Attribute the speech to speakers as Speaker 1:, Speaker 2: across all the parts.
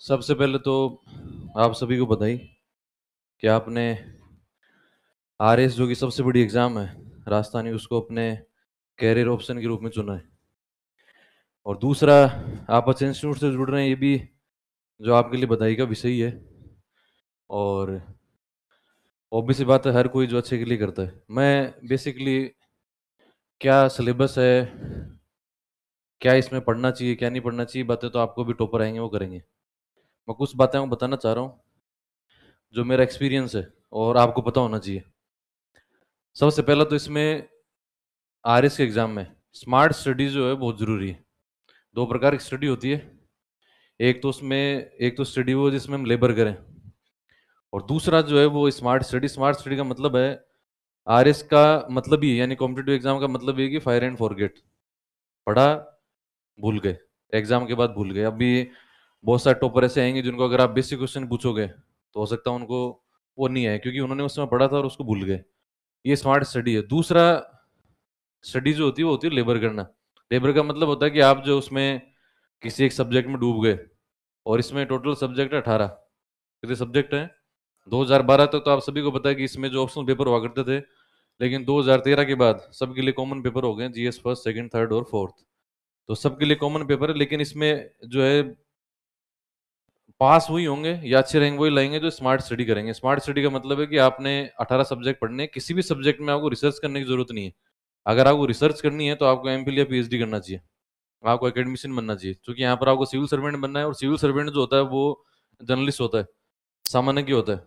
Speaker 1: सबसे पहले तो आप सभी को बधाई कि आपने आरएस जो कि सबसे बड़ी एग्जाम है राजस्थानी उसको अपने कैरियर ऑप्शन के रूप में चुना है। और दूसरा, आप अच्छे इंस्टीट्यूट से जुड़ रहे हैं, ये भी जो आपके लिए बधाई का विषय ही है। और ऑब्वियस सी बात है, हर कोई जो अच्छे के लिए करता है। मैं बेसिकली क्या सिलेबस है, क्या इसमें पढ़ना चाहिए क्या नहीं पढ़ना चाहिए, बातें तो आपको भी टॉपर आएंगे वो करेंगे। मैं कुछ बातें आपको बताना चाह रहा हूँ जो मेरा एक्सपीरियंस है और आपको पता होना चाहिए। सबसे पहला तो इसमें आरएस के एग्जाम में स्मार्ट स्टडी जो है बहुत ज़रूरी है। दो प्रकार की स्टडी होती है। एक तो स्टडी वो जिसमें हम लेबर करें, और दूसरा जो है वो स्मार्ट स्टडी। स्मार्ट स्टडी का मतलब है, आरएस का मतलब ही है, यानी कॉम्पिटिटिव एग्जाम का मतलब ये है कि फायर एंड फॉरगेट, पढ़ा भूल गए, एग्जाम के बाद भूल गए। अभी बहुत सारे टॉपर ऐसे आएंगे जिनको अगर आप बेसिक क्वेश्चन पूछोगे तो हो सकता है उनको वो नहीं आए, क्योंकि उन्होंने उस समय पढ़ा था और उसको भूल गए। ये स्मार्ट स्टडी है। दूसरा स्टडी जो होती है वो होती है लेबर करना। लेबर का मतलब होता है कि आप जो उसमें किसी एक सब्जेक्ट में डूब गए, और इसमें टोटल सब्जेक्ट है 18। कितने सब्जेक्ट हैं? 2012 तक तो आप सभी को पता है कि इसमें जो ऑप्शनल पेपर हुआ करते थे, लेकिन 2013 के बाद सबके लिए कॉमन पेपर हो गए, जीएस फर्स्ट सेकंड थर्ड और फोर्थ। तो सबके लिए कॉमन पेपर है, लेकिन इसमें जो है पास वही होंगे या अच्छे रैंक वही लाएंगे जो स्मार्ट स्टडी करेंगे। स्मार्ट स्टडी का मतलब है कि आपने 18 सब्जेक्ट पढ़ने हैं। किसी भी सब्जेक्ट में आपको रिसर्च करने की जरूरत नहीं है। अगर आपको रिसर्च करनी है तो आपको एमफिल या पीएचडी करना चाहिए, आपको एकेडमिशियन बनना चाहिए, क्योंकि यहाँ पर आपको सिविल सर्वेंट बनना है। और सिविल सर्वेंट जो होता है वो जर्नलिस्ट होता है, सामान्य की होता है।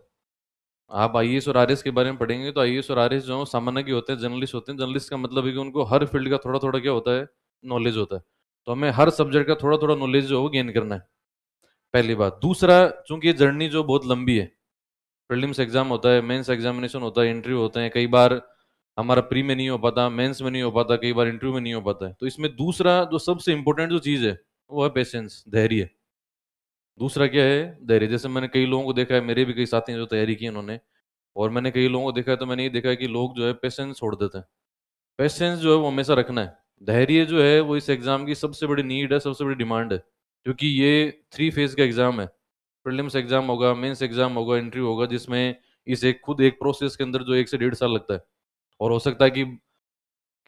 Speaker 1: आप आईएएस और आरएस के बारे में पढ़ेंगे तो आईएएस और आरएस जो है सामान्य की होते हैं, जर्नलिस्ट होते हैं। जर्नलिस्ट का मतलब है कि उनको हर फील्ड का थोड़ा थोड़ा क्या होता है, नॉलेज होता है। तो हमें हर सब्जेक्ट का थोड़ा थोड़ा नॉलेज जो है वो गेन करना है, पहली बात। दूसरा, चूंकि ये जर्नी जो बहुत लंबी है, प्रीलिम्स एग्जाम होता है, मेंस एग्जामिनेशन होता है, इंटरव्यू होते हैं, कई बार हमारा प्री में नहीं हो पाता, मेंस में नहीं हो पाता, कई बार इंटरव्यू में नहीं हो पाता है। तो इसमें दूसरा जो सबसे इंपॉर्टेंट जो चीज़ है वो है पेशेंस, धैर्य। दूसरा क्या है? धैर्य। जैसे मैंने कई लोगों को देखा है, मेरे भी कई साथी हैं जो तैयारी की उन्होंने, और मैंने कई लोगों को देखा है, तो मैंने ये देखा है कि लोग जो है पेशेंस छोड़ देते हैं। पेशेंस जो है वो हमेशा रखना है। धैर्य जो है वो इस एग्जाम की सबसे बड़ी नीड है, सबसे बड़ी डिमांड है, क्योंकि ये 3 फेज का एग्जाम है। प्रीलिम्स एग्जाम होगा, मेंस एग्जाम होगा, इंटरव्यू होगा, जिसमें इस एक खुद एक प्रोसेस के अंदर जो 1 से 1.5 साल लगता है। और हो सकता है कि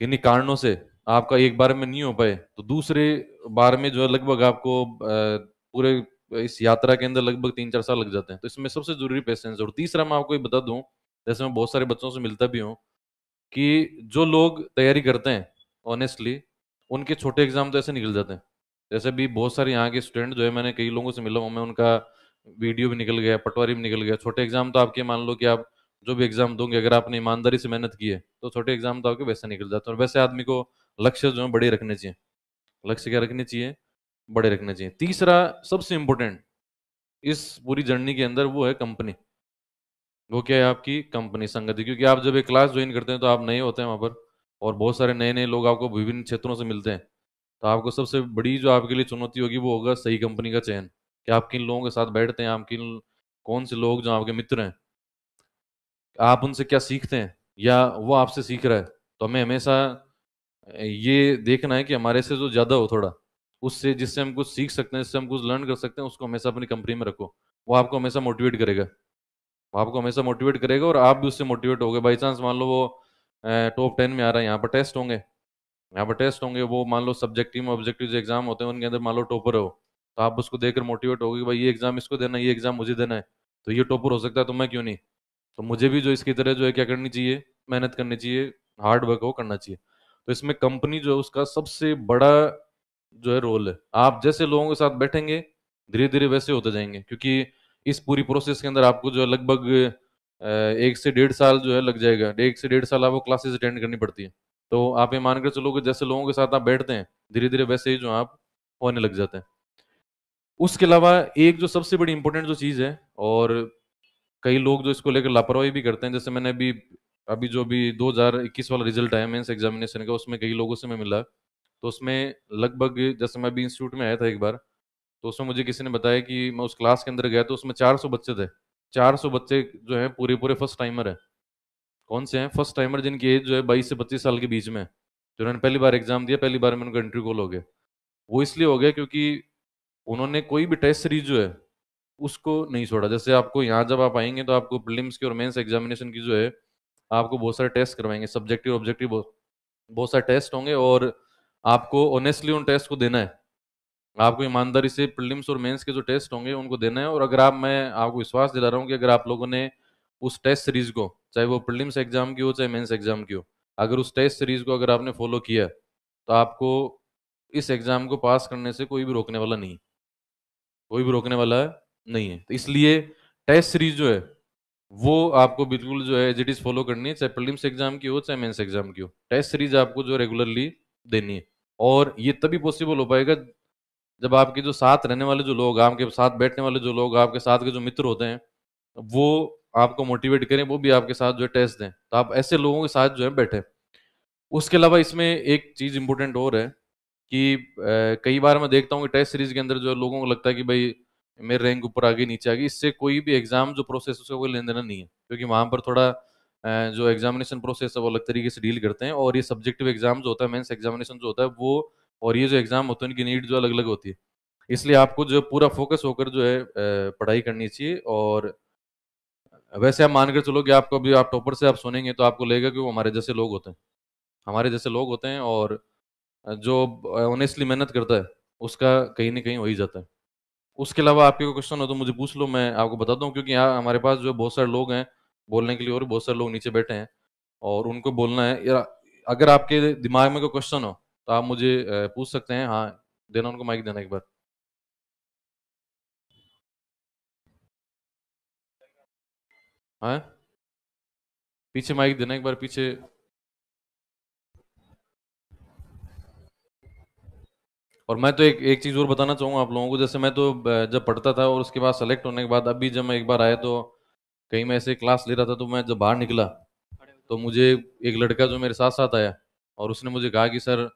Speaker 1: किन्हीं कारणों से आपका एक बार में नहीं हो पाए तो दूसरे बार में जो है लगभग आपको पूरे इस यात्रा के अंदर लगभग 3-4 साल लग जाते हैं। तो इसमें सबसे जरूरी पेशेंस। और तीसरा मैं आपको ये बता दूं, जैसे मैं बहुत सारे बच्चों से मिलता भी हूँ, कि जो लोग तैयारी करते हैं ऑनेस्टली, उनके छोटे एग्जाम तो ऐसे निकल जाते हैं। जैसे भी बहुत सारे यहाँ के स्टूडेंट जो है, मैंने कई लोगों से मिला हूँ मैं, उनका वीडियो भी निकल गया, पटवारी भी निकल गया। छोटे एग्जाम तो आपके मान लो कि आप जो भी एग्जाम दोगे, अगर आपने ईमानदारी से मेहनत की है तो छोटे एग्जाम तो आपके वैसे निकल जाते हैं। और वैसे आदमी को लक्ष्य जो है बड़े रखने चाहिए। लक्ष्य क्या रखने चाहिए? बड़े रखने चाहिए। तीसरा सबसे इंपॉर्टेंट इस पूरी जर्नी के अंदर वो है कंपनी। वो क्या है? आपकी कंपनी, संगति। क्योंकि आप जब एक क्लास ज्वाइन करते हैं तो आप नए होते हैं वहाँ पर, और बहुत सारे नए नए लोग आपको विभिन्न क्षेत्रों से मिलते हैं। तो आपको सबसे बड़ी जो आपके लिए चुनौती होगी वो होगा सही कंपनी का चयन, कि आप किन लोगों के साथ बैठते हैं, आप किन कौन से लोग जो आपके मित्र हैं, आप उनसे क्या सीखते हैं या वो आपसे सीख रहा है। तो हमें हमेशा ये देखना है कि हमारे से जो ज़्यादा हो थोड़ा, उससे जिससे हम कुछ सीख सकते हैं, जिससे हम कुछ लर्न कर सकते हैं, उसको हमेशा अपनी कंपनी में रखो। वो आपको हमेशा मोटिवेट करेगा, वो आपको हमेशा मोटिवेट करेगा, और आप भी उससे मोटिवेट होगे। बाई चांस मान लो वो टॉप 10 में आ रहा है, यहाँ पर टेस्ट होंगे, यहाँ पर टेस्ट होंगे, वो मान लो सब्जेक्टिव ऑब्जेक्टिव जो एग्जाम होते हैं उनके अंदर मान लो टॉपर हो, तो आप उसको देखकर मोटिवेट होगे कि भाई ये एग्जाम इसको देना है, ये एग्जाम मुझे देना है, तो ये टॉपर हो सकता है तो मैं क्यों नहीं। तो मुझे भी जो इसकी तरह जो है क्या करनी चाहिए, मेहनत करनी चाहिए, हार्ड वर्क हो करना चाहिए। तो इसमें कंपनी जो है उसका सबसे बड़ा जो है रोल है। आप जैसे लोगों के साथ बैठेंगे धीरे धीरे वैसे होते जाएंगे, क्योंकि इस पूरी प्रोसेस के अंदर आपको जो है लगभग 1 से 1.5 साल जो है लग जाएगा। 1 से 1.5 साल आपको क्लासेस अटेंड करनी पड़ती है। तो आप ये मान कर चलो कि जैसे लोगों के साथ आप बैठते हैं धीरे धीरे वैसे ही जो आप होने लग जाते हैं। उसके अलावा एक जो सबसे बड़ी इंपॉर्टेंट जो चीज़ है, और कई लोग जो इसको लेकर लापरवाही भी करते हैं, जैसे मैंने अभी अभी जो भी 2021 वाला रिजल्ट आया मेंस एग्जामिनेशन का, उसमें कई लोगों से मैं मिला, तो उसमें लगभग, जैसे मैं अभी इंस्टीट्यूट में आया था एक बार, तो उसमें मुझे किसी ने बताया कि मैं उस क्लास के अंदर गया तो उसमें 400 बच्चे थे। 400 बच्चे जो हैं पूरे पूरे फर्स्ट टाइमर है। कौन से हैं? फर्स्ट टाइमर, जिनकी एज जो है 22 से 25 साल के बीच में है, जिन्होंने पहली बार एग्जाम दिया, पहली बार में उनका इंटरव्यू कॉल हो गया। वो इसलिए हो गया क्योंकि उन्होंने कोई भी टेस्ट सीरीज जो है उसको नहीं छोड़ा। जैसे आपको यहाँ जब आप आएंगे तो आपको प्रीलिम्स की और मेंस एग्जामिनेशन की जो है आपको बहुत सारे टेस्ट करवाएंगे, सब्जेक्टिव ऑब्जेक्टिव बहुत बहुत सारे टेस्ट होंगे, और आपको ऑनेस्टली उन टेस्ट को देना है। आपको ईमानदारी से प्रीलिम्स और मेंस के जो टेस्ट होंगे उनको देना है। और अगर आप, मैं आपको विश्वास दिला रहा हूँ कि अगर आप लोगों ने उस टेस्ट सीरीज को, चाहे वो प्रीलिम्स एग्जाम की हो चाहे मेंस एग्जाम की हो, अगर उस टेस्ट सीरीज को अगर आपने फॉलो किया तो आपको इस एग्जाम को पास करने से कोई भी रोकने वाला नहीं, कोई भी रोकने वाला नहीं है। तो इसलिए टेस्ट सीरीज जो है वो आपको बिल्कुल जो है एज इट इज फॉलो करनी है, चाहे प्रीलिम्स एग्जाम की हो चाहे मेंस एग्जाम की हो। टेस्ट सीरीज आपको जो रेगुलरली देनी है। और ये तभी पॉसिबल हो पाएगा जब आपके जो साथ रहने वाले जो लोग, आपके साथ बैठने वाले जो लोग, आपके साथ के जो मित्र होते हैं, वो आपको मोटिवेट करें, वो भी आपके साथ जो है टेस्ट दें, तो आप ऐसे लोगों के साथ जो है बैठे। उसके अलावा इसमें एक चीज इंपॉर्टेंट और है कि कई बार मैं देखता हूँ कि टेस्ट सीरीज के अंदर जो है लोगों को लगता है कि भाई मेरे रैंक ऊपर आ गई नीचे आ गई, इससे कोई भी एग्जाम जो प्रोसेस उसका कोई लेन देना नहीं है, क्योंकि वहां पर थोड़ा जो एग्जामिनेशन प्रोसेस है वो अलग तरीके से डील करते हैं। और ये सब्जेक्टिव एग्जाम जो होता है, मेंस एग्जामिनेशन जो होता है वो, और ये जो एग्जाम होते हैं उनकी नीड जो अलग अलग होती है। इसलिए आपको जो पूरा फोकस होकर जो है पढ़ाई करनी चाहिए। और वैसे आप मान कर चलो कि आपको अभी आप टॉपर से आप सुनेंगे तो आपको लगेगा कि वो हमारे जैसे लोग होते हैं, हमारे जैसे लोग होते हैं, और जो ऑनेस्टली मेहनत करता है उसका कहीं ना कहीं हो ही जाता है। उसके अलावा आपके कोई क्वेश्चन हो तो मुझे पूछ लो, मैं आपको बताता हूँ, क्योंकि यहाँ हमारे पास जो बहुत सारे लोग हैं बोलने के लिए, और बहुत सारे लोग नीचे बैठे हैं और उनको बोलना है। या अगर आपके दिमाग में कोई क्वेश्चन हो तो आप मुझे पूछ सकते हैं। हाँ, देना उनको माइक देना एक बार। हाँ, पीछे माइक देना एक बार, पीछे। और मैं तो एक एक चीज़ और बताना चाहूँगा आप लोगों को। जैसे मैं तो जब पढ़ता था और उसके बाद सेलेक्ट होने के बाद, अभी जब मैं एक बार आया तो कहीं मैं ऐसे क्लास ले रहा था, तो मैं जब बाहर निकला तो मुझे एक लड़का जो मेरे साथ साथ आया और उसने मुझे कहा कि सर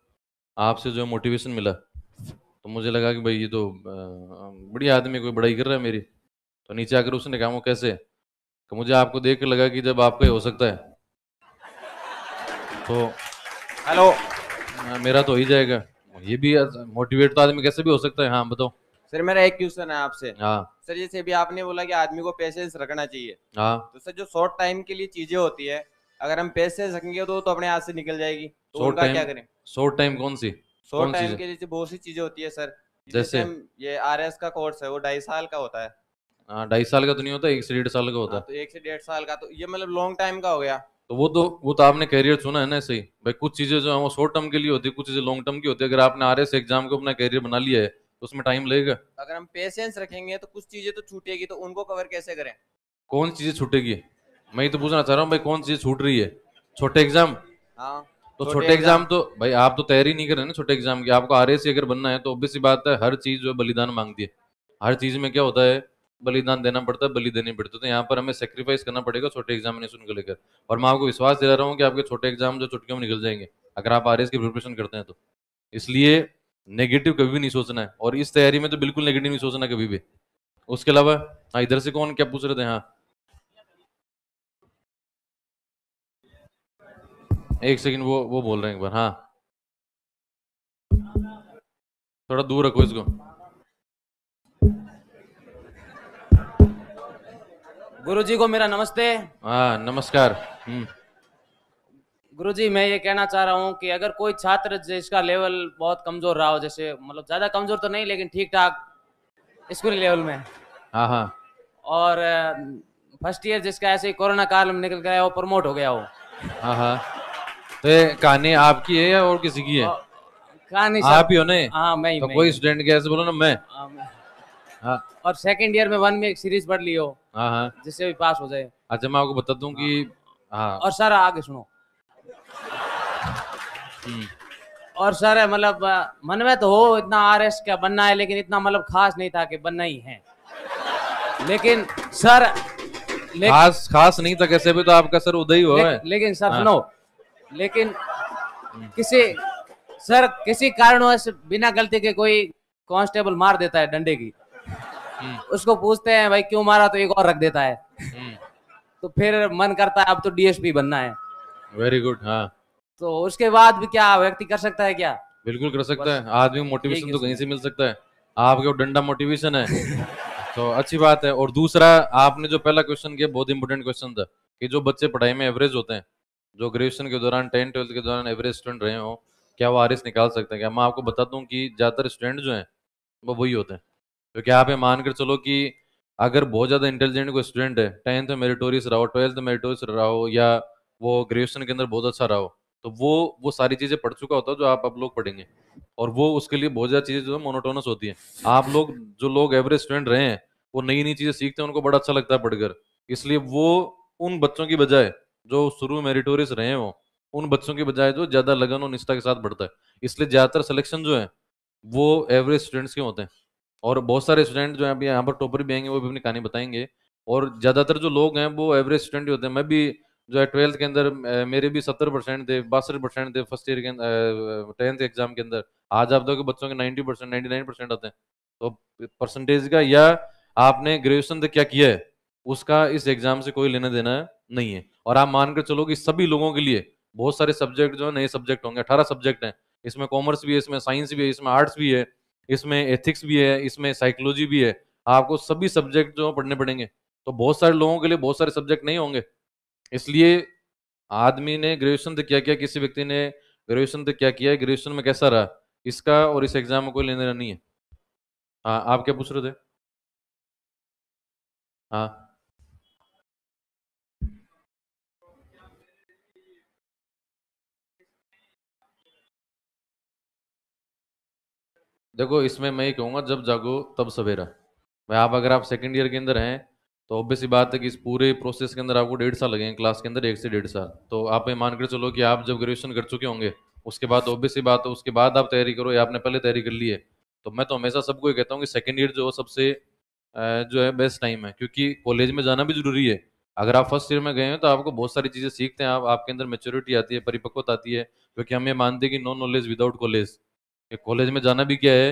Speaker 1: आपसे जो मोटिवेशन मिला। तो मुझे लगा कि भाई ये तो बढ़िया आदमी, कोई बड़ाई कर रहा है मेरी। तो नीचे आकर उसने कहा वो कैसे, तो मुझे आपको देख के लगा कि जब आपका ही हो सकता है तो
Speaker 2: हेलो
Speaker 1: मेरा तो हो ही जाएगा। ये भी मोटिवेट तो आदमी कैसे भी हो सकता है। हाँ बताओ।
Speaker 2: सर, मेरा एक क्वेश्चन है आपसे।
Speaker 1: हाँ।
Speaker 2: सर, जैसे अभी आपने बोला कि आदमी को पेशेंस रखना चाहिए,
Speaker 1: हाँ,
Speaker 2: तो सर जो शॉर्ट टाइम के लिए चीजें होती है, अगर हम पेशेंस रखेंगे तो अपने हाथ से निकल जाएगी, तो
Speaker 1: शॉर्ट
Speaker 2: उनका
Speaker 1: टाइम।
Speaker 2: क्या करें?
Speaker 1: शॉर्ट टाइम कौन सी?
Speaker 2: शॉर्ट
Speaker 1: कौन चीज
Speaker 2: टाइम
Speaker 1: है?
Speaker 2: के लिए बहुत सी चीजें होती है सर। जैसे
Speaker 1: जैसे?
Speaker 2: हम ये आरएस का कोर्स है वो 2.5 साल का होता है।
Speaker 1: हाँ, 2.5 साल का तो नहीं होता, 1 से 1.5 साल का होता
Speaker 2: हाँ,
Speaker 1: है।
Speaker 2: तो 1 से 1.5 साल का, तो ये मतलब लॉन्ग टाइम का हो गया।
Speaker 1: तो वो तो आपने करियर चुना है ना, ऐसे ही भाई। कुछ चीजें जो है वो शॉर्ट टर्म के लिए होती है, कुछ चीजें लॉन्ग टर्म की होती है। अगर आपने आरएस एग्जाम को अपना करियर बना लिया है तो उसमें टाइम लगेगा।
Speaker 2: अगर हम पेशेंस रखेंगे तो कुछ चीजें तो छूटेगी, तो उनको कवर कैसे करें?
Speaker 1: कौन सी चीजें छूटेगी? मैं ही तो पूछना चाह रहा हूँ भाई, कौन सी चीज छूट रही है? छोटे एग्जाम?
Speaker 2: हाँ,
Speaker 1: तो
Speaker 2: छोटे
Speaker 1: छोटे एग्जाम
Speaker 2: एग्जाम।
Speaker 1: तो भाई आप तो तैयारी नहीं कर रहे ना छोटे एग्जाम की। आपको आरएस अगर बनना है तो ऑब्वियस सी बात है, हर चीज जो है बलिदान मांगती है। हर चीज में क्या होता है, बलिदान देना पड़ता है, बलि देनी पड़ती है। तो यहाँ पर हमें सेक्रीफाइस करना पड़ेगा छोटे एग्जामिनेशन को लेकर। और मैं आपको विश्वास दिला रहा हूँ कि आपके छोटे एग्जाम जो चुटकियों में निकल जाएंगे अगर आप आरएस की प्रिपरेशन करते हैं तो। इसलिए नेगेटिव कभी भी नहीं सोचना है, और इस तैयारी में तो बिल्कुल नेगेटिव नहीं सोचना कभी भी। उसके अलावा हाँ, इधर से कौन क्या पूछ रहे थे? हाँ, एक सेकंड, वो बोल रहे हैं एक बार। हाँ, थोड़ा दूर रखो इसको।
Speaker 3: गुरुजी को मेरा नमस्ते।
Speaker 1: हाँ, नमस्कार। हम्म।
Speaker 3: गुरुजी, मैं ये कहना चाह रहा हूँ कि अगर कोई छात्र जिसका लेवल बहुत कमजोर रहा हो, जैसे मतलब ज्यादा कमजोर तो नहीं लेकिन ठीक ठाक स्कूल लेवल में,
Speaker 1: हाँ हाँ
Speaker 3: और फर्स्ट ईयर जिसका ऐसे ही कोरोना काल में निकल गया, वो प्रमोट हो गया हो,
Speaker 1: हाँ हाँ। तो ये कहानी आपकी है या और किसी की है?
Speaker 3: और कहा नहीं
Speaker 1: आप
Speaker 3: सर।
Speaker 1: ही हो नहीं?
Speaker 3: हाँ,
Speaker 1: तो
Speaker 3: मैं
Speaker 1: कोई
Speaker 3: ही।
Speaker 1: स्टूडेंट के ऐसे बोलो ना, मैं। हाँ
Speaker 3: और सेकंड ईयर में वन में एक सीरीज पढ़ ली हो
Speaker 1: हाँ हाँ।
Speaker 3: जिससे भी पास हो जाए।
Speaker 1: अच्छा, मैं आपको बता दूं कि हाँ।
Speaker 3: और सर आगे सुनो।
Speaker 1: हम्म।
Speaker 3: और सर मतलब मन में तो हो इतना आरएस क्या बनना है, लेकिन इतना मतलब खास नहीं था कि बनना ही है। लेकिन सर
Speaker 1: खास खास नहीं था कैसे भी, तो आपका सर उदय हुआ है।
Speaker 3: लेकिन सर
Speaker 1: हाँ।
Speaker 3: सुनो। लेकिन किसी सर किसी कारणवश बिना गलती के कोई कांस्टेबल मार देता है डंडे की, उसको पूछते हैं भाई क्यों मारा, तो एक और रख देता है। तो फिर मन करता है अब तो डीएसपी बनना है।
Speaker 1: Very good. हाँ,
Speaker 3: तो उसके बाद भी क्या व्यक्ति कर सकता है क्या?
Speaker 1: बिल्कुल कर सकता
Speaker 3: बस
Speaker 1: है। आदमी को
Speaker 3: यही
Speaker 1: मोटिवेशन तो कहीं
Speaker 3: क्वेश्चन
Speaker 1: से
Speaker 3: है।
Speaker 1: मिल सकता है। आपके वो डंडा मोटिवेशन है। तो अच्छी बात है। और दूसरा, आपने जो पहला क्वेश्चन किया बहुत इंपॉर्टेंट क्वेश्चन था कि जो बच्चे पढ़ाई में एवरेज होते हैं, जो ग्रेजुएशन के दौरान 10 12 के दौरान एवरेज स्टूडेंट रहे हो, क्या वो आरएस निकाल सकते हैं क्या? मैं आपको बता दूं कि ज़्यादातर स्टूडेंट जो हैं वो वही होते हैं। क्योंकि आप ये मान कर चलो कि अगर बहुत ज़्यादा इंटेलिजेंट कोई स्टूडेंट है, 10th में मेरिटोरियस रहा हो, 12th में मेरिटोरियस रहा हो, या वो ग्रेजुएशन के अंदर बहुत अच्छा रहा हो, तो वो सारी चीज़ें पढ़ चुका होता है जो आप अब लोग पढ़ेंगे। और वो उसके लिए बहुत ज़्यादा चीज़ें जो है मोनोटोनस होती हैं। आप लोग, जो लोग एवरेज स्टूडेंट रहे हैं, वो नई नई चीज़ें सीखते हैं, उनको बड़ा अच्छा लगता है पढ़कर। इसलिए वो उन बच्चों की बजाय जो शुरू में मेरिटोरियस रहे हो, उन बच्चों की बजाय जो ज़्यादा लगन और निष्ठा के साथ बढ़ता है, इसलिए ज़्यादातर सिलेक्शन जो है वो एवरेज स्टूडेंट्स के होते हैं। और बहुत सारे स्टूडेंट जो हैं अभी यहाँ पर टॉपर भी आएंगे, वो भी अपनी कहानी बताएंगे। और ज़्यादातर जो लोग हैं वो एवरेज स्टूडेंट ही होते हैं। मैं भी जो है 12th के अंदर मेरे भी 70% थे, 62% थे फर्स्ट ईयर के 10th एग्जाम के अंदर। आज आप देखो बच्चों के 90% 99% आते हैं। तो परसेंटेज का या आपने ग्रेजुएशन तक क्या किया है, उसका इस एग्जाम से कोई लेना देना नहीं है। और आप मानकर चलो कि सभी लोगों के लिए बहुत सारे सब्जेक्ट जो है नए सब्जेक्ट होंगे। 18 सब्जेक्ट हैं, इसमें कॉमर्स भी है, इसमें साइंस भी है, इसमें आर्ट्स भी है, इसमें एथिक्स भी है, इसमें साइकोलॉजी भी है। आपको सभी सब्जेक्ट जो पढ़ने पड़ेंगे। तो बहुत सारे लोगों के लिए बहुत सारे सब्जेक्ट नहीं होंगे। इसलिए आदमी ने ग्रेजुएशन तक क्या किया, किसी व्यक्ति ने ग्रेजुएशन तक क्या किया है, ग्रेजुएशन में कैसा रहा, इसका और इस एग्जाम में कोई लेना देना नहीं है। हाँ, आप क्या पूछ रहे थे? हाँ, देखो इसमें मैं ये कहूँगा, जब जागो तब सवेरा। भाई आप, अगर आप सेकंड ईयर के अंदर हैं, तो ऑब्वियस सी बात है कि इस पूरे प्रोसेस के अंदर आपको 1.5 साल लगेंगे, क्लास के अंदर 1 से 1.5 साल। तो आप ये मान कर चलो कि आप जब ग्रेजुएशन कर चुके होंगे, उसके बाद ऑब्वियस सी बात है उसके बाद आप तैयारी करो, या आपने पहले तैयारी कर ली है। तो मैं तो हमेशा सबको ये कहता हूँ कि सेकंड ईयर जो सबसे जो है बेस्ट टाइम है, क्योंकि कॉलेज में जाना भी जरूरी है। अगर आप फर्स्ट ईयर में गए हैं तो आपको बहुत सारी चीज़ें सीखते हैं, आपके अंदर मेच्योरिटी आती है, परिपक्वता आती है। क्योंकि हम ये मानते हैं कि no knowledge without college, college में जाना भी क्या है,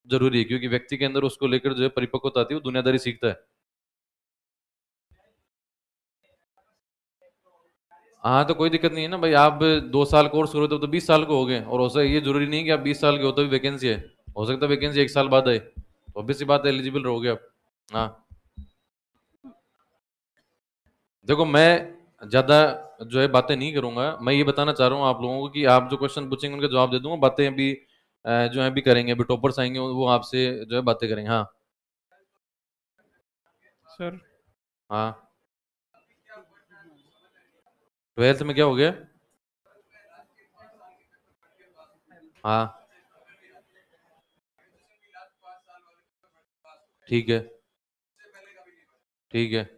Speaker 1: जरूरी है। क्योंकि व्यक्ति के अंदर उसको लेकर जो है परिपक्वता आती है, वो दुनियादारी सीखता है। हाँ, तो कोई दिक्कत नहीं है ना भाई। आप 2 साल कोर्स करो तो 20 साल को हो गए। और हो सकता ये जरूरी नहीं है कि आप 20 साल के हो तो भी वैकेंसी है। हो सकता है वैकेंसी 1 साल बाद आए, तो ऑब्वियस सी बात है एलिजिबल रहोगे आप। हाँ, देखो मैं ज्यादा जो है बातें नहीं करूंगा। मैं ये बताना चाह रहा हूँ आप लोगों को कि आप जो क्वेश्चन पूछेंगे उनका जवाब दे दूंगा। बातें अभी जो है अभी करेंगे, अभी टॉपर्स आएंगे वो आपसे जो है बातें करेंगे। हाँ।
Speaker 4: सर
Speaker 1: हाँ, 12th में क्या हो गया? हाँ, ठीक है, ठीक है।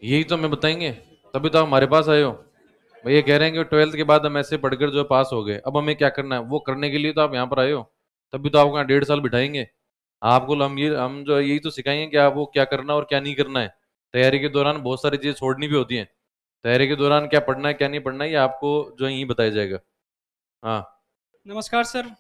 Speaker 1: यही तो हमें बताएंगे, तभी तो आप हमारे पास आए हो। भाई ये कह रहे हैं कि 12th के बाद हम ऐसे पढ़कर जो है पास हो गए, अब हमें क्या करना है, वो करने के लिए तो आप यहाँ पर आए हो। तभी तो आपको यहाँ 1.5 साल बिठाएंगे। आपको हम जो है यही तो सिखाएंगे कि आप वो क्या करना और क्या नहीं करना है। तैयारी के दौरान बहुत सारी चीजें छोड़नी भी होती हैं। तैयारी के दौरान क्या पढ़ना है क्या नहीं पढ़ना है, ये आपको जो है यही बताया जाएगा। हाँ।
Speaker 4: नमस्कार सर।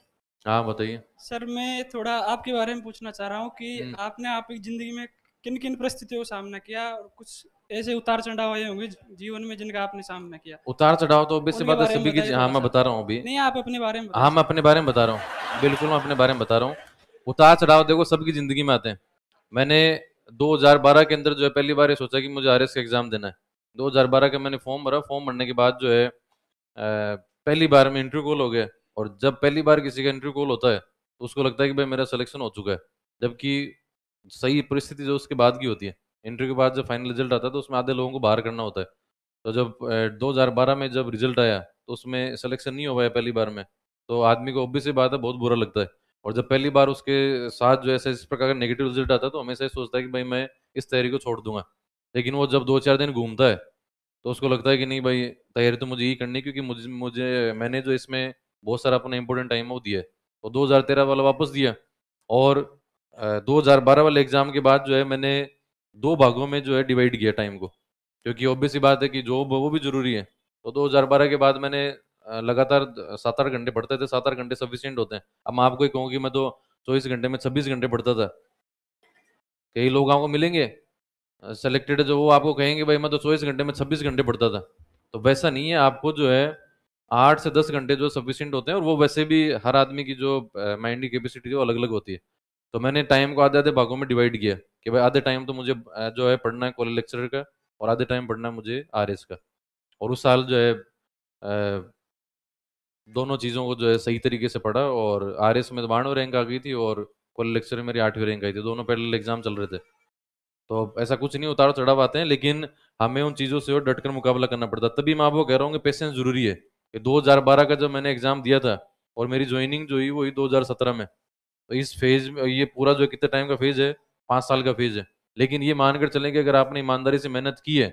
Speaker 1: हाँ, बताइए।
Speaker 4: सर मैं थोड़ा आपके बारे में पूछना चाह रहा हूँ कि
Speaker 1: हम्म।
Speaker 4: आपने आपकी ज़िंदगी में किन किन परिस्थितियों का सामना किया और कुछ ऐसे उतार चढ़ाव आए होंगे जीवन में जिनका आपने सामना किया,
Speaker 1: उतार चढ़ाव तो बेसिक
Speaker 4: उनके
Speaker 1: बात है
Speaker 4: बारे में
Speaker 1: सभी की।
Speaker 4: बताइए
Speaker 1: हाँ,
Speaker 4: थोड़ा
Speaker 1: मैं
Speaker 4: सा।
Speaker 1: बता रहा हूँ अभी।
Speaker 4: नहीं, आप अपने बारे में बताइए
Speaker 1: हाँ, मैं
Speaker 4: सर।
Speaker 1: अपने बारे में बता रहा हूँ, बिल्कुल मैं अपने बारे में बता रहा हूँ। उतार चढ़ाव देखो सबकी जिंदगी में आते हैं। मैंने 2012 के अंदर जो है पहली बार ये सोचा कि मुझे आरएस का एग्जाम देना है। 2012 का मैंने फॉर्म भरा, फॉर्म भरने के बाद जो है पहली बार में इंटरव्यू कॉल हो गया। और जब पहली बार किसी का इंटरव्यू कॉल होता है तो उसको लगता है कि भाई मेरा सिलेक्शन हो चुका है। जबकि सही परिस्थिति जो उसके बाद की होती है, इंटरव्यू के बाद जब फाइनल रिजल्ट आता है तो उसमें आधे लोगों को बाहर करना होता है। तो जब 2012 में जब रिजल्ट आया तो उसमें सिलेक्शन नहीं हो पाया पहली बार में, तो आदमी को ऑब्वियस सी बात है बहुत बुरा लगता है। और जब पहली बार उसके साथ जो ऐसे इस प्रकार का नेगेटिव रिजल्ट आता है तो हमेशा ये सोचता है कि भाई मैं इस तैयारी को छोड़ दूंगा। लेकिन वो जब 2 4 दिन घूमता है तो उसको लगता है कि नहीं भाई, तैयारी तो मुझे ही करनी है, क्योंकि मुझे मुझे मैंने जो इसमें बहुत सारा अपना इंपॉर्टेंट टाइम वो दिया है। तो 2013 वाला वापस दिया। और 2012 वाले एग्जाम के बाद जो है मैंने 2 भागों में जो है डिवाइड किया टाइम को, क्योंकि ऑब्वियस सी बात है कि जॉब वो भी जरूरी है। तो 2012 के बाद मैंने लगातार 7 8 घंटे पढ़ते थे। 7 8 घंटे सफिशियंट होते हैं। अब मैं आपको ही कहूँ कि मैं तो 24 घंटे में 26 घंटे पढ़ता था। कई लोग आपको मिलेंगे सेलेक्टेड, जो वो आपको कहेंगे भाई मैं तो 24 घंटे में 26 घंटे पढ़ता था। तो वैसा नहीं है, आपको जो है 8 से 10 घंटे जो सफिशिएंट होते हैं, और वो वैसे भी हर आदमी की जो माइंड की कैपेसिटी है वो अलग अलग होती है। तो मैंने टाइम को आधे आधे भागों में डिवाइड किया कि भाई आधे टाइम तो मुझे जो है पढ़ना है कॉलेज लेक्चरर का, और आधे टाइम पढ़ना है मुझे आरएस का। और उस साल जो है दोनों चीज़ों को जो है सही तरीके से पढ़ा, और आरएस में 92 रैंक आ गई थी, और कॉलेज लेक्चर में मेरी 8वीं रैंक आई थी। दोनों पैरेलल एग्जाम चल रहे थे। तो ऐसा कुछ नहीं, उतार चढ़ाव आते हैं, लेकिन हमें उन चीज़ों से और डट कर मुकाबला करना पड़ता। तभी मैं आपको कह रहा हूँ कि पेशेंस जरूरी है। कि 2012 का जब मैंने एग्जाम दिया था और मेरी ज्वाइनिंग जो हुई वो हुई 2017 में, तो इस फेज में ये पूरा जो कितने टाइम का फेज है, 5 साल का फेज है। लेकिन ये मानकर चलें कि अगर आपने ईमानदारी से मेहनत की है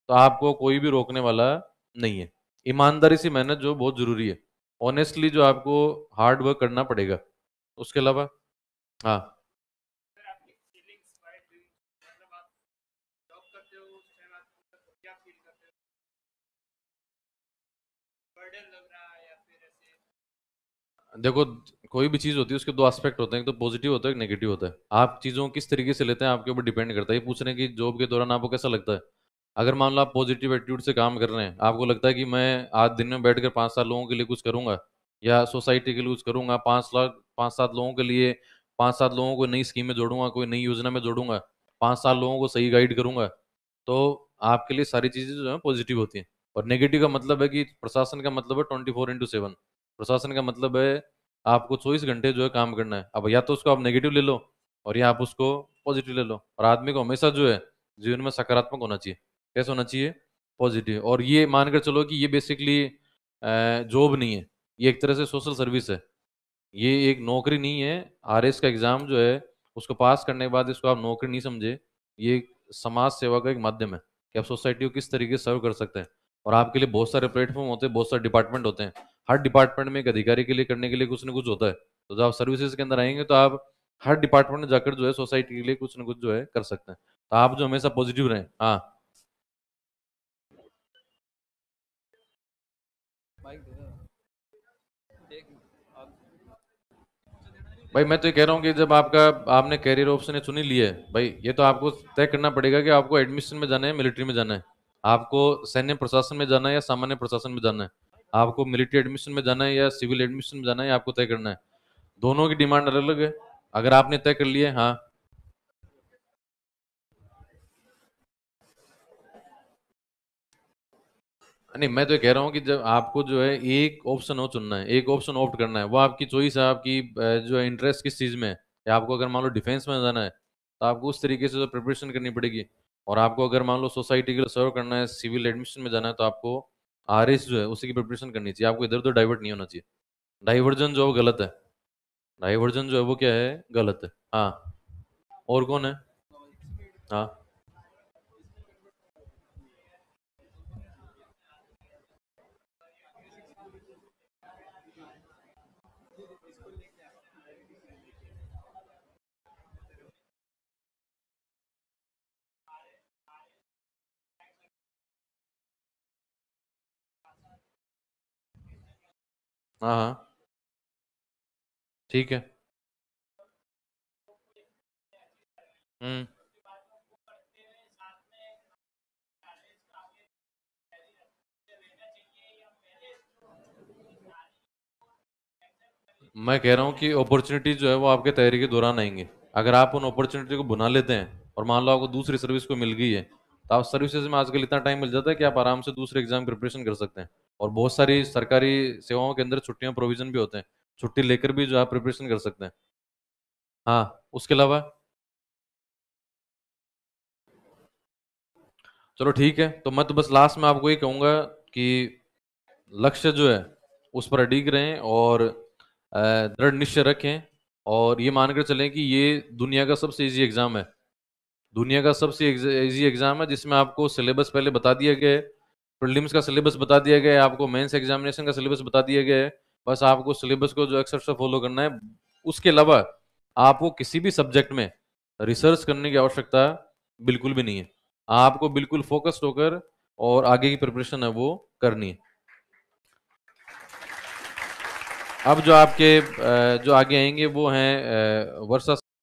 Speaker 1: तो आपको कोई भी रोकने वाला नहीं है। ईमानदारी से मेहनत जो बहुत जरूरी है, ऑनेस्टली जो आपको हार्ड वर्क करना पड़ेगा। उसके अलावा हाँ, देखो कोई भी चीज होती है उसके दो एस्पेक्ट होते हैं, एक तो पॉजिटिव होता है, एक नेगेटिव होता है। आप चीजों को किस तरीके से लेते हैं आपके ऊपर डिपेंड करता है। ये पूछ रहे हैं कि जॉब के दौरान आपको कैसा लगता है। अगर मान लो आप पॉजिटिव एटीट्यूड से काम कर रहे हैं, आपको लगता है कि मैं आज दिन में बैठकर 5 साल लोगों के लिए कुछ करूंगा, या सोसाइटी के लिए कुछ करूंगा, 5 लाख 5-7 लोगों के लिए, 5-7 लोगों को नई स्कीम में जोड़ूंगा, कोई नई योजना में जोड़ूंगा, 5 साल लोगों को सही गाइड करूंगा, तो आपके लिए सारी चीजें जो है पॉजिटिव होती हैं। और नेगेटिव का मतलब है कि प्रशासन का मतलब है 24/7। प्रशासन का मतलब है आपको 24 घंटे जो है काम करना है। अब या तो उसको आप नेगेटिव ले लो, और या आप उसको पॉजिटिव ले लो। और आदमी को हमेशा जो है जीवन में सकारात्मक होना चाहिए। कैसे होना चाहिए? पॉजिटिव। और ये मानकर चलो कि ये बेसिकली जॉब नहीं है, ये एक तरह से सोशल सर्विस है। ये एक नौकरी नहीं है। आरएस का एग्जाम जो है उसको पास करने के बाद इसको आप नौकरी नहीं समझे, ये एक समाज सेवा का एक माध्यम है कि आप सोसाइटी को किस तरीके से सर्व कर सकते हैं। और आपके लिए बहुत सारे प्लेटफॉर्म होते हैं, बहुत सारे डिपार्टमेंट होते हैं। हर डिपार्टमेंट में एक अधिकारी के लिए करने के लिए कुछ ना कुछ होता है। तो जब आप सर्विसेज के अंदर आएंगे तो आप हर डिपार्टमेंट में जाकर जो है सोसाइटी के लिए कुछ ना कुछ जो है कर सकते हैं। तो आप जो हमेशा पॉजिटिव रहें। हाँ भाई, मैं तो ये कह रहा हूँ कि जब आपने कैरियर ऑप्शन चुन ही लिया है भाई, ये तो आपको तय करना पड़ेगा कि आपको एडमिशन में जाना है, मिलिट्री में जाना है, आपको सैन्य प्रशासन में जाना है या सामान्य प्रशासन में जाना है, आपको मिलिट्री एडमिशन में जाना है या सिविल एडमिशन में जाना है, आपको तय करना है। दोनों की डिमांड अलग अलग है। अगर आपने तय कर लिया है, हाँ नहीं, मैं तो ये कह रहा हूँ कि जब आपको जो है एक ऑप्शन हो चुनना है, एक ऑप्शन ऑप्ट करना है, वो आपकी चॉइस है। आपकी जो है इंटरेस्ट किस चीज़ में है। या आपको अगर मान लो डिफेंस में जाना है तो आपको उस तरीके से जो प्रिपरेशन करनी पड़ेगी। और आपको अगर मान लो सोसाइटी के लिए सर्व करना है, सिविल एडमिशन में जाना है, तो आपको आरएस जो है उसी की प्रिपरेशन करनी चाहिए। आपको इधर उधर डाइवर्ट नहीं होना चाहिए। डाइवर्जन जो है वो गलत है। डाइवर्जन जो है वो क्या है? गलत है। हाँ, और कौन है? हाँ हाँ हाँ, ठीक है। हम्म। मैं कह रहा हूँ कि अपॉर्चुनिटी जो है वो आपके तैयारी के दौरान आएंगे। अगर आप उन अपॉर्चुनिटी को भुना लेते हैं और मान लो आपको दूसरी सर्विस को मिल गई है, तो आप सर्विसेज में आजकल इतना टाइम मिल जाता है कि आप आराम से दूसरे एग्जाम प्रिपरेशन कर सकते हैं। और बहुत सारी सरकारी सेवाओं के अंदर छुट्टियां प्रोविजन भी होते हैं, छुट्टी लेकर भी जो आप प्रिपरेशन कर सकते हैं। हाँ, उसके अलावा चलो ठीक है। तो मैं तो बस लास्ट में आपको ये कहूंगा कि लक्ष्य जो है उस पर अडिग रहें, और दृढ़ निश्चय रखें, और ये मानकर चलें कि ये दुनिया का सबसे इजी एग्जाम है। दुनिया का सबसे इजी एग्जाम है जिसमें आपको सिलेबस पहले बता दिया गया है। प्रीलिम्स का सिलेबस बता दिया गया है, आपको मेंस एग्जामिनेशन का सिलेबस बता दिया गया है। बस आपको सिलेबस को जो एक्सेप्ट फॉलो करना है। उसके अलावा आपको किसी भी सब्जेक्ट में रिसर्च करने की आवश्यकता बिल्कुल भी नहीं है। आपको बिल्कुल फोकस्ड होकर और आगे की प्रिपरेशन है वो करनी है। अब जो आपके जो आगे आएंगे वो हैं वर्षा